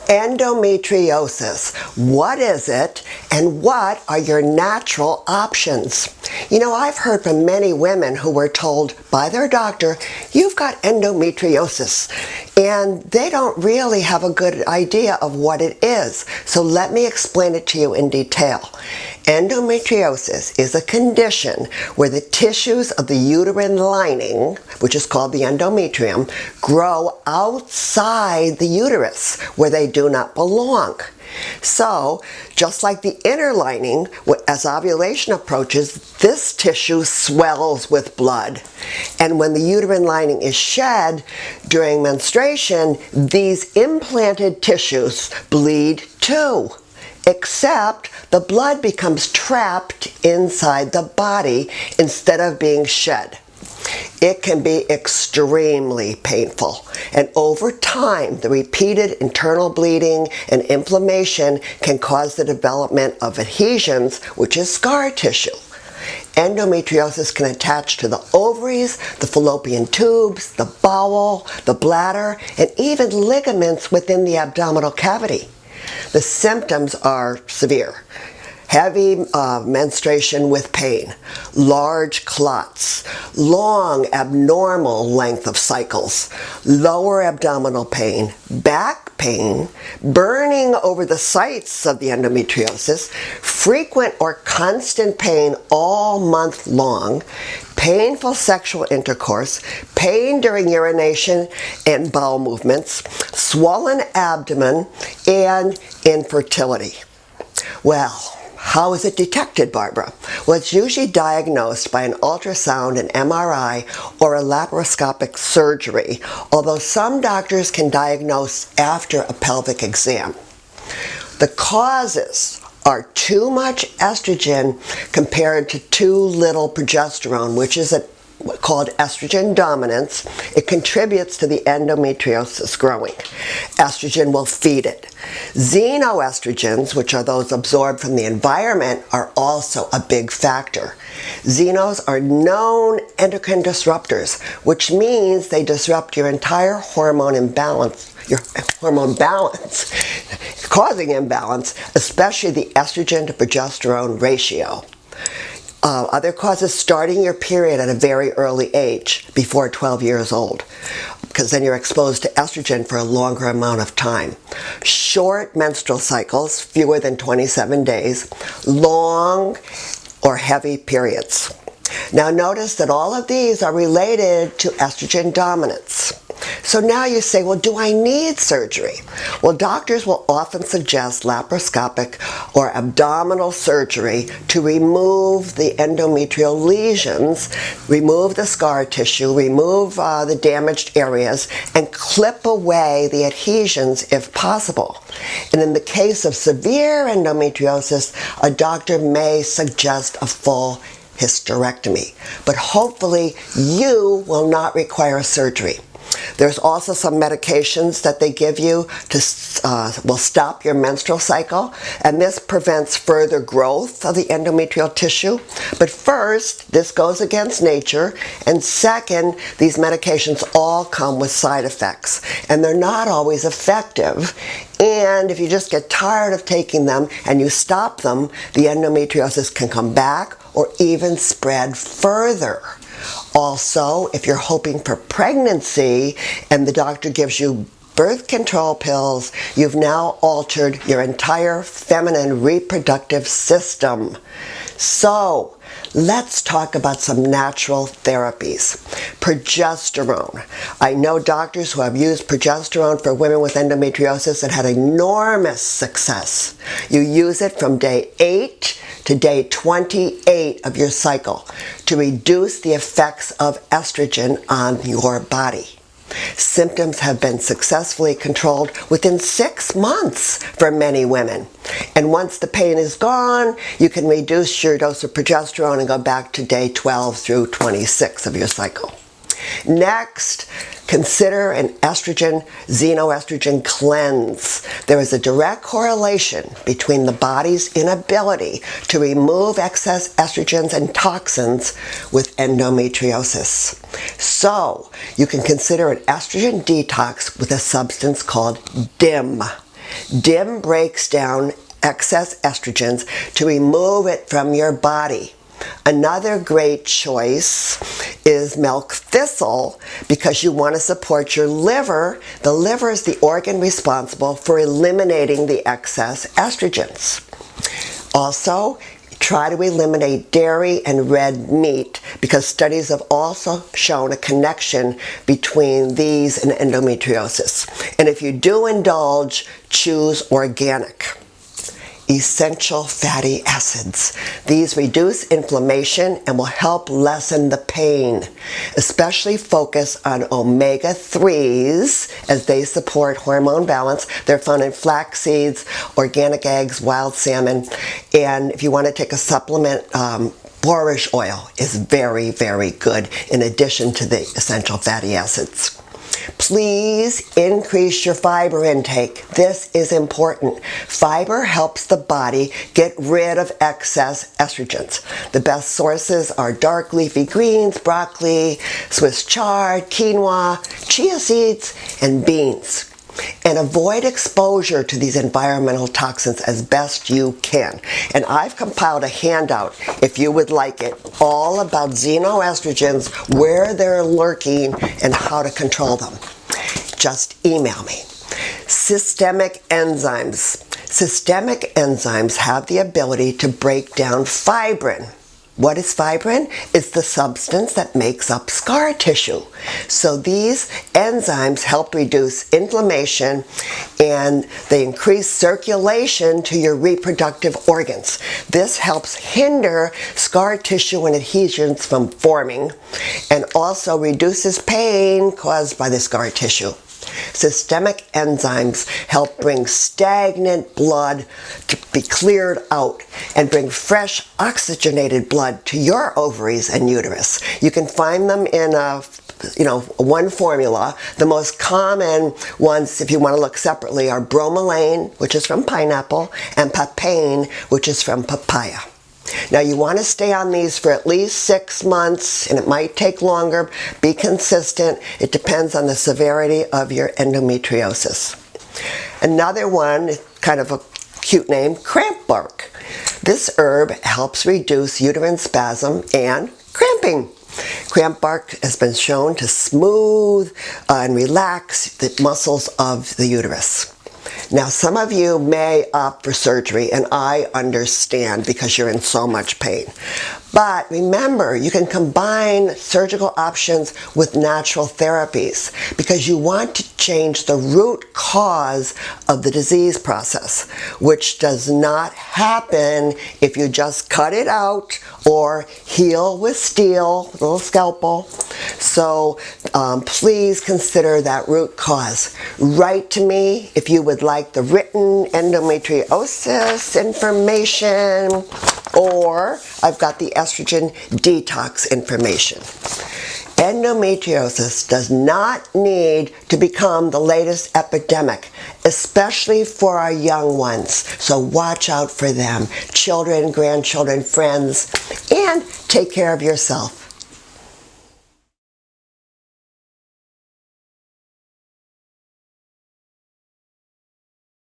Endometriosis. What is it, and what are your natural options? You know, I've heard from many women who were told by their doctor, you've got endometriosis, and they don't really have a good idea of what it is. So let me explain it to you in detail. Endometriosis is a condition where the tissues of the uterine lining, which is called the endometrium, grow outside the uterus where they do not belong. So, just like the inner lining, as ovulation approaches, this tissue swells with blood. And when the uterine lining is shed during menstruation, these implanted tissues bleed too. Except the blood becomes trapped inside the body instead of being shed. It can be extremely painful, and over time, the repeated internal bleeding and inflammation can cause the development of adhesions, which is scar tissue. Endometriosis can attach to the ovaries, the fallopian tubes, the bowel, the bladder, and even ligaments within the abdominal cavity. The symptoms are severe. Heavy menstruation with pain, large clots, long abnormal length of cycles, lower abdominal pain, back pain, burning over the sites of the endometriosis, frequent or constant pain all month long, painful sexual intercourse, pain during urination and bowel movements, swollen abdomen, and infertility. Well, how is it detected, Barbara? Well, it's usually diagnosed by an ultrasound, an MRI, or a laparoscopic surgery, although some doctors can diagnose after a pelvic exam. The causes are too much estrogen compared to too little progesterone, which is called estrogen dominance. It contributes to the endometriosis growing. Estrogen will feed it. Xenoestrogens, which are those absorbed from the environment, are also a big factor. Xenos are known endocrine disruptors, which means they disrupt your entire hormone imbalance, causing imbalance, especially the estrogen to progesterone ratio. Other causes, starting your period at a very early age, before 12 years old, because then you're exposed to estrogen for a longer amount of time. Short menstrual cycles, fewer than 27 days, long or heavy periods. Now notice that all of these are related to estrogen dominance. So now you say, well, do I need surgery? Well, doctors will often suggest laparoscopic or abdominal surgery to remove the endometrial lesions, remove the scar tissue, remove the damaged areas, and clip away the adhesions if possible. And in the case of severe endometriosis, a doctor may suggest a full hysterectomy. But hopefully you will not require surgery. There's also some medications that they give you to will stop your menstrual cycle, and this prevents further growth of the endometrial tissue. But first, this goes against nature, and second, these medications all come with side effects, and they're not always effective. And if you just get tired of taking them and you stop them, the endometriosis can come back or even spread further. Also, if you're hoping for pregnancy and the doctor gives you birth control pills, you've now altered your entire feminine reproductive system. So, let's talk about some natural therapies. Progesterone. I know doctors who have used progesterone for women with endometriosis and had enormous success. You use it from day 8 to day 28 of your cycle to reduce the effects of estrogen on your body. Symptoms have been successfully controlled within 6 months for many women. And once the pain is gone, you can reduce your dose of progesterone and go back to day 12 through 26 of your cycle. Next, consider an xenoestrogen cleanse. There is a direct correlation between the body's inability to remove excess estrogens and toxins with endometriosis. So, you can consider an estrogen detox with a substance called DIM. DIM breaks down excess estrogens to remove it from your body. Another great choice is milk thistle because you want to support your liver. The liver is the organ responsible for eliminating the excess estrogens. Also, try to eliminate dairy and red meat because studies have also shown a connection between these and endometriosis. And if you do indulge, choose organic. Essential fatty acids. These reduce inflammation and will help lessen the pain. Especially focus on omega-3s as they support hormone balance. They're found in flax seeds, organic eggs, wild salmon, and if you want to take a supplement, borage oil is very, very good in addition to the essential fatty acids. Please increase your fiber intake. This is important. Fiber helps the body get rid of excess estrogens. The best sources are dark leafy greens, broccoli, Swiss chard, quinoa, chia seeds, and beans. And avoid exposure to these environmental toxins as best you can. And I've compiled a handout, if you would like it, all about xenoestrogens, where they're lurking, and how to control them. Just email me. Systemic enzymes. Systemic enzymes have the ability to break down fibrin. What is fibrin? It's the substance that makes up scar tissue. So these enzymes help reduce inflammation and they increase circulation to your reproductive organs. This helps hinder scar tissue and adhesions from forming and also reduces pain caused by the scar tissue. Systemic enzymes help bring stagnant blood to be cleared out and bring fresh oxygenated blood to your ovaries and uterus. You can find them in one formula. The most common ones, if you want to look separately, are bromelain, which is from pineapple, and papain, which is from papaya. Now you want to stay on these for at least 6 months, and it might take longer. Be consistent. It depends on the severity of your endometriosis. Another one, kind of a cute name, cramp bark. This herb helps reduce uterine spasm and cramping. Cramp bark has been shown to smooth and relax the muscles of the uterus. Now, some of you may opt for surgery, and I understand because you're in so much pain. But remember, you can combine surgical options with natural therapies because you want to change the root cause of the disease process, which does not happen if you just cut it out or heal with steel, a little scalpel. So please consider that root cause. Write to me if you would like the written endometriosis information, or I've got the estrogen detox information. Endometriosis does not need to become the latest epidemic, especially for our young ones. So watch out for them, children, grandchildren, friends, and take care of yourself.